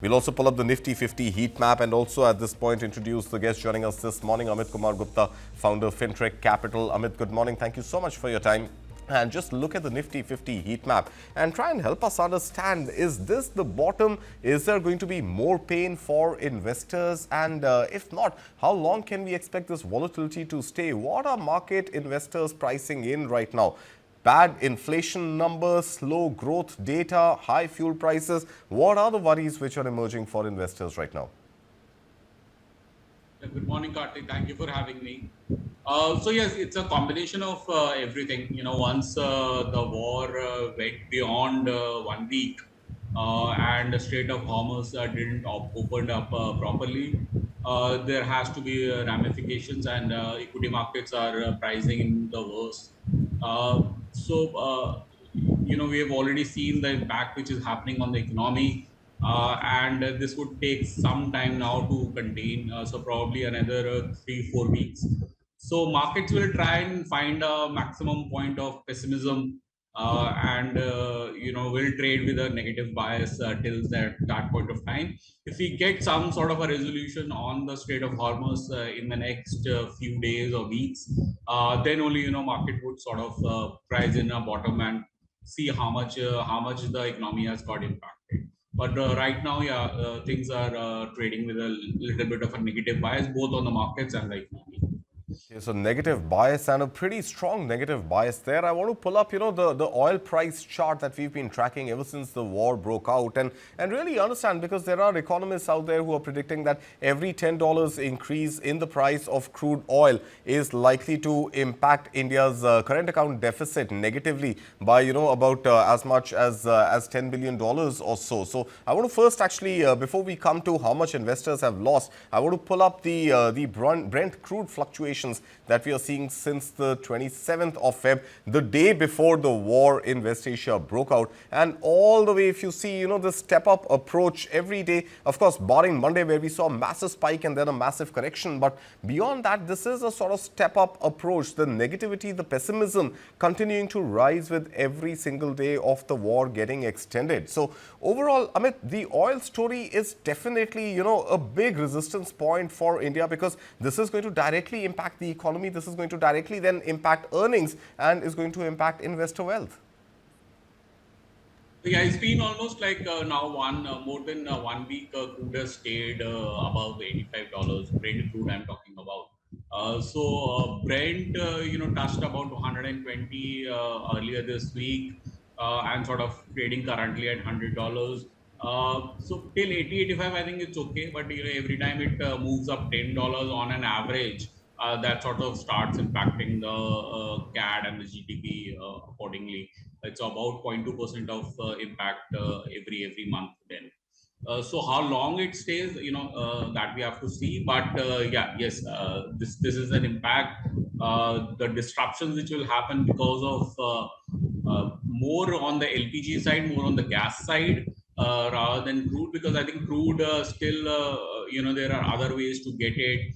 We'll also pull up the Nifty 50 heat map and also at this point introduce the guest joining us this morning, Amit Kumar Gupta, founder of Fintrekk Capital. Amit, good morning. Thank you so much for your time. And just look at the Nifty 50 heat map and try and help us understand, is this the bottom? Is there going to be more pain for investors? And if not, how long can we expect this volatility to stay? What are market investors pricing in right now? Bad inflation numbers, slow growth data, high fuel prices. What are the worries which are emerging for investors right now? Good morning, Kartik. Thank you for having me. So yes, it's a combination of everything. Once the war went beyond 1 week and the Strait of Hormuz didn't opened up properly, there has to be ramifications, and equity markets are pricing in the worst. So we have already seen the impact which is happening on the economy, and this would take some time now to contain. So probably another 3-4 weeks. So markets will try and find a maximum point of pessimism, and will trade with a negative bias till that point of time. If we get some sort of a resolution on the Strait of Hormuz in the next few days or weeks, then only market would sort of price in a bottom and see how much the economy has got impacted. But right now, yeah, things are trading with a little bit of a negative bias both on the markets and the economy. Okay, so negative bias and a pretty strong negative bias there. I want to pull up, the oil price chart that we've been tracking ever since the war broke out and really understand, because there are economists out there who are predicting that every $10 increase in the price of crude oil is likely to impact India's current account deficit negatively by, about as much as $10 billion or so. So I want to first actually, before we come to how much investors have lost, I want to pull up the Brent crude fluctuation that we are seeing since the 27th of Feb, the day before the war in West Asia broke out. And all the way, if you see, the step-up approach every day, of course, barring Monday where we saw a massive spike and then a massive correction. But beyond that, this is a sort of step-up approach. The negativity, the pessimism continuing to rise with every single day of the war getting extended. So overall, Amit, the oil story is definitely, a big resistance point for India, because this is going to directly impact the economy. This is going to directly then impact earnings and is going to impact investor wealth. Yeah, it's been almost like now more than 1 week. Crude has stayed above $85. Brent crude, I'm talking about. Brent, touched about 120 earlier this week, and sort of trading currently at $100. So till 80, 85, I think it's okay. But every time it moves up $10 on an average, that sort of starts impacting the CAD and the GDP accordingly. It's about 0.2% of impact every month then. So how long it stays, that we have to see. But yeah, yes, this is an impact. The disruptions which will happen because of more on the LPG side, more on the gas side, rather than crude, because I think crude still, there are other ways to get it.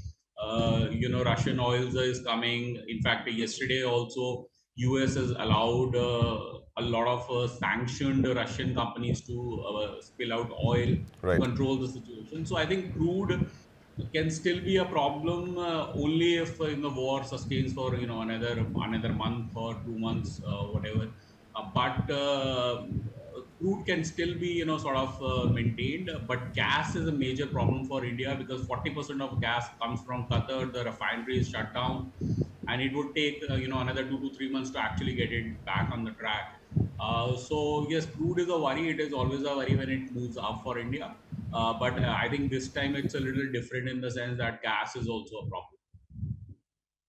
Russian oils is coming. In fact, yesterday also, US has allowed a lot of sanctioned Russian companies to spill out oil to Right. control the situation. So I think crude can still be a problem only if the war sustains for another month or 2 months, whatever. But crude can still be sort of maintained. But gas is a major problem for India because 40% of gas comes from Qatar. The refinery is shut down, and it would take another 2 to 3 months to actually get it back on the track. So yes, crude is a worry. It is always a worry when it moves up for India. But I think this time it's a little different in the sense that gas is also a problem.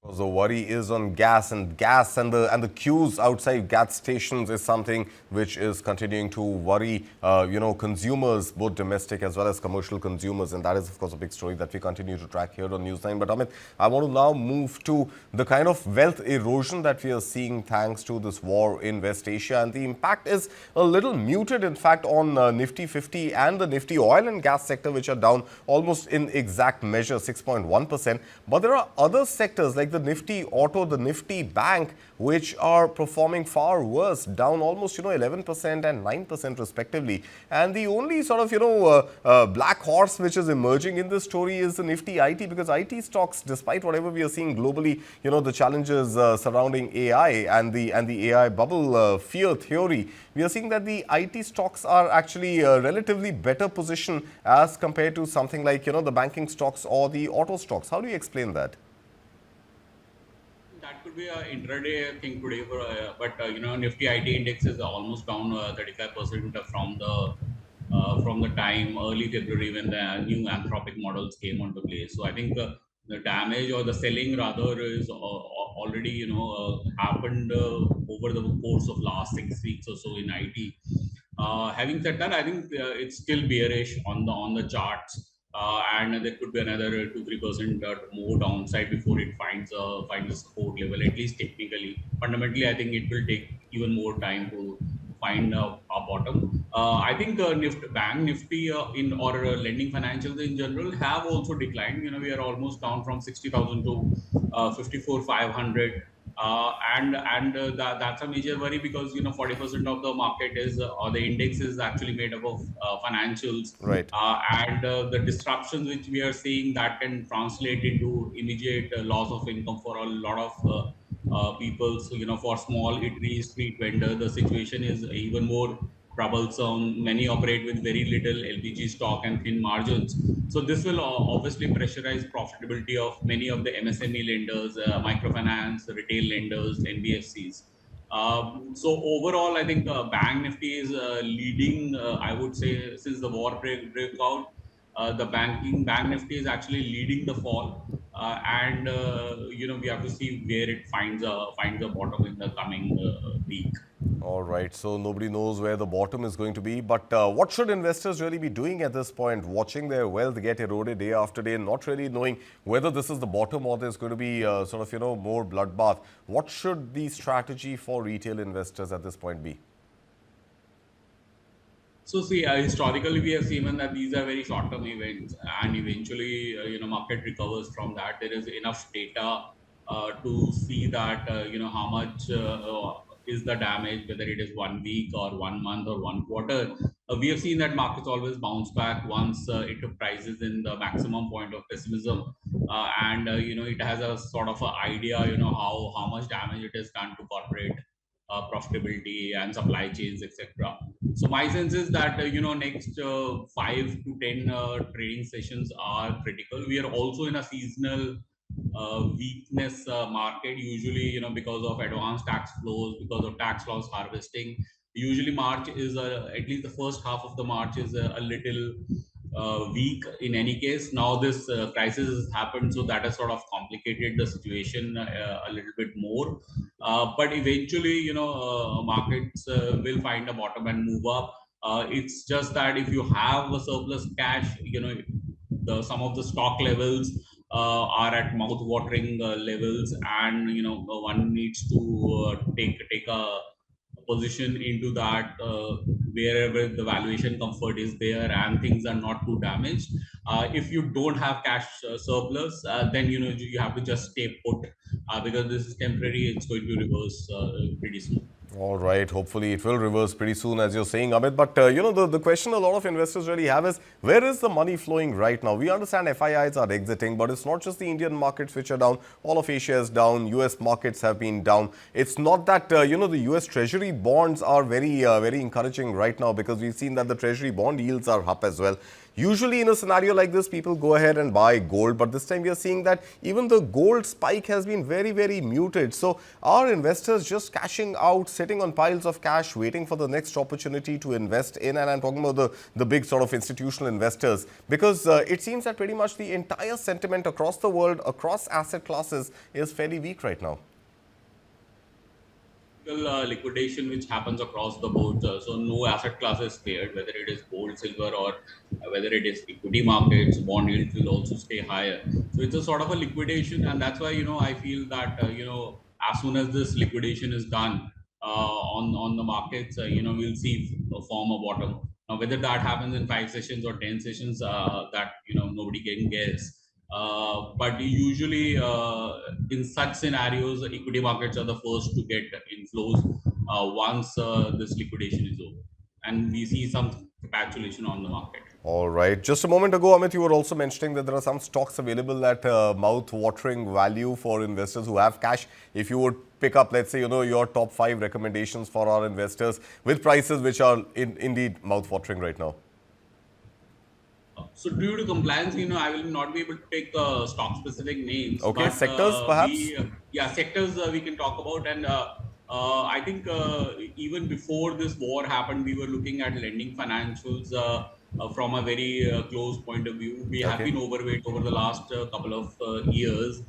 Because the worry is on gas and the queues outside gas stations is something which is continuing to worry consumers, both domestic as well as commercial consumers, and that is of course a big story that we continue to track here on News9. But Amit, I want to now move to the kind of wealth erosion that we are seeing thanks to this war in West Asia, and the impact is a little muted, in fact, on Nifty 50 and the Nifty oil and gas sector, which are down almost in exact measure 6.1%. But there are other sectors like the Nifty Auto, the Nifty Bank, which are performing far worse, down almost 11% and 9% respectively. And the only sort of black horse which is emerging in this story is the Nifty IT, because IT stocks, despite whatever we are seeing globally, the challenges surrounding AI and the AI bubble fear theory, we are seeing that the IT stocks are actually relatively better positioned as compared to something like the banking stocks or the auto stocks. How do you explain that? That could be an intraday thing today, but Nifty IT index is almost down 35% from the time early February when the new Anthropic models came onto play. So I think the damage or the selling rather is already happened over the course of last 6 weeks or so in IT. Having said that, I think it's still bearish on the charts, and there could be another 2-3% more downside before it finds a support level, at least technically. Fundamentally, I think it will take even more time to find a bottom. I think Bank Nifty in or lending financials in general have also declined. We are almost down from 60,000 to 54,500. That's a major worry because 40% of the market is or the index is actually made up of financials, Right. and the disruptions which we are seeing that can translate into immediate loss of income for a lot of people. So for small eateries, street vendors, the situation is even more troublesome. Many operate with very little LPG stock and thin margins. So this will obviously pressurize profitability of many of the MSME lenders, microfinance, retail lenders, NBFCs. So overall, I think Bank Nifty is leading. I would say since the war break out, the Bank Nifty is actually leading the fall, and we have to see where it finds a bottom in the coming week. All right, so nobody knows where the bottom is going to be. But what should investors really be doing at this point? Watching their wealth get eroded day after day, not really knowing whether this is the bottom or there's going to be sort of, more bloodbath. What should the strategy for retail investors at this point be? So see, historically we have seen that these are very short-term events, and eventually, market recovers from that. There is enough data to see that how much is the damage, whether it is 1 week or 1 month or 1 quarter. We have seen that markets always bounce back once it prices in the maximum point of pessimism, and it has a sort of a idea, how much damage it has done to corporate profitability and supply chains, etc. So my sense is that next 5 to 10 trading sessions are critical. We are also in a seasonal weakness market, usually because of advanced tax flows, because of tax loss harvesting. Usually March is at least the first half of the March is a little weak in any case. Now this crisis has happened, so that has sort of complicated the situation a little bit more. But eventually, markets will find a bottom and move up. It's just that if you have a surplus cash, the some of the stock levels are at mouth-watering levels, and one needs to take a position into that wherever the valuation comfort is there and things are not too damaged. If you don't have cash surplus, then you have to just stay put, because this is temporary. It's going to reverse pretty soon. All right. Hopefully, it will reverse pretty soon, as you're saying, Amit. But, the question a lot of investors really have is, where is the money flowing right now? We understand FIIs are exiting, but it's not just the Indian markets which are down. All of Asia is down. US markets have been down. It's not that, the US Treasury bonds are very encouraging right now, because we've seen that the Treasury bond yields are up as well. Usually in a scenario like this, people go ahead and buy gold, but this time we are seeing that even the gold spike has been very muted. So are investors just cashing out, sitting on piles of cash, waiting for the next opportunity to invest in? And I'm talking about the big sort of institutional investors, because it seems that pretty much the entire sentiment across the world, across asset classes, is fairly weak right now. Liquidation which happens across the board. So no asset class is spared, whether it is gold, silver, or whether it is equity markets. Bond yields will also stay higher. So it's a sort of a liquidation, and that's why I feel that as soon as this liquidation is done on the markets, we'll see a form of bottom. Now whether that happens in 5 sessions or 10 sessions, that nobody can guess. But usually, in such scenarios, equity markets are the first to get inflows once this liquidation is over, and we see some capitulation on the market. All right. Just a moment ago, Amit, you were also mentioning that there are some stocks available at mouth-watering value for investors who have cash. If you would pick up, let's say, your top 5 recommendations for our investors with prices which are indeed mouth-watering right now. So due to compliance, I will not be able to take stock-specific names, Okay, but sectors perhaps? yeah, sectors we can talk about. And I think even before this war happened, we were looking at lending financials from a very close point of view. We have Okay. been overweight over the last couple of years,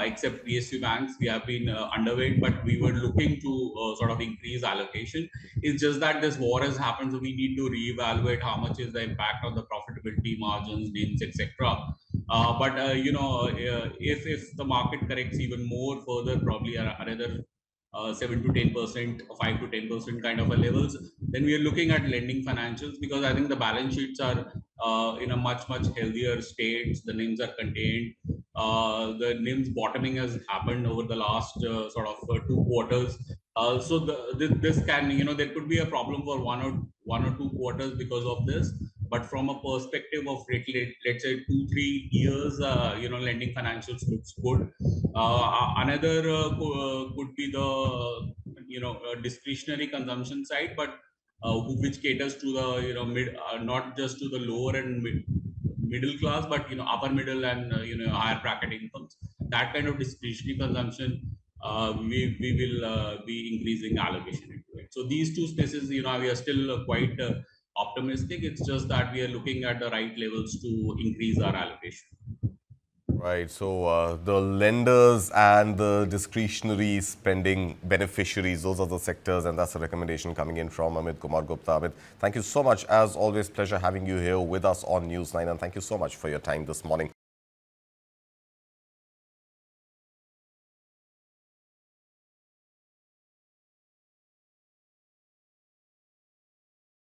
except PSU banks. We have been underweight, but we were looking to sort of increase allocation. It's just that this war has happened, so we need to reevaluate how much is the impact on the profitability margins, NIMs, etc. But if the market corrects even more further, probably another 7 to 10%, 5 to 10% kind of a levels, then we are looking at lending financials, because I think the balance sheets are in a much healthier state. The NIMs are contained. The NIMs bottoming has happened over the last sort of 2 quarters. So this can, there could be a problem for 1 or 2 quarters because of this. But from a perspective of let's say 2 3 years, lending financials looks good. Another could be the discretionary consumption side, but which caters to the mid, not just to the lower and middle class, but upper middle and higher bracket incomes. That kind of discretionary consumption, we will be increasing allocation into it. So these two spaces, we are still quite optimistic. It's just that we are looking at the right levels to increase our allocation. Right. So the lenders and the discretionary spending beneficiaries, those are the sectors, and that's a recommendation coming in from Amit Kumar Gupta. Amit, thank you so much. As always, pleasure having you here with us on News 9, and thank you so much for your time this morning.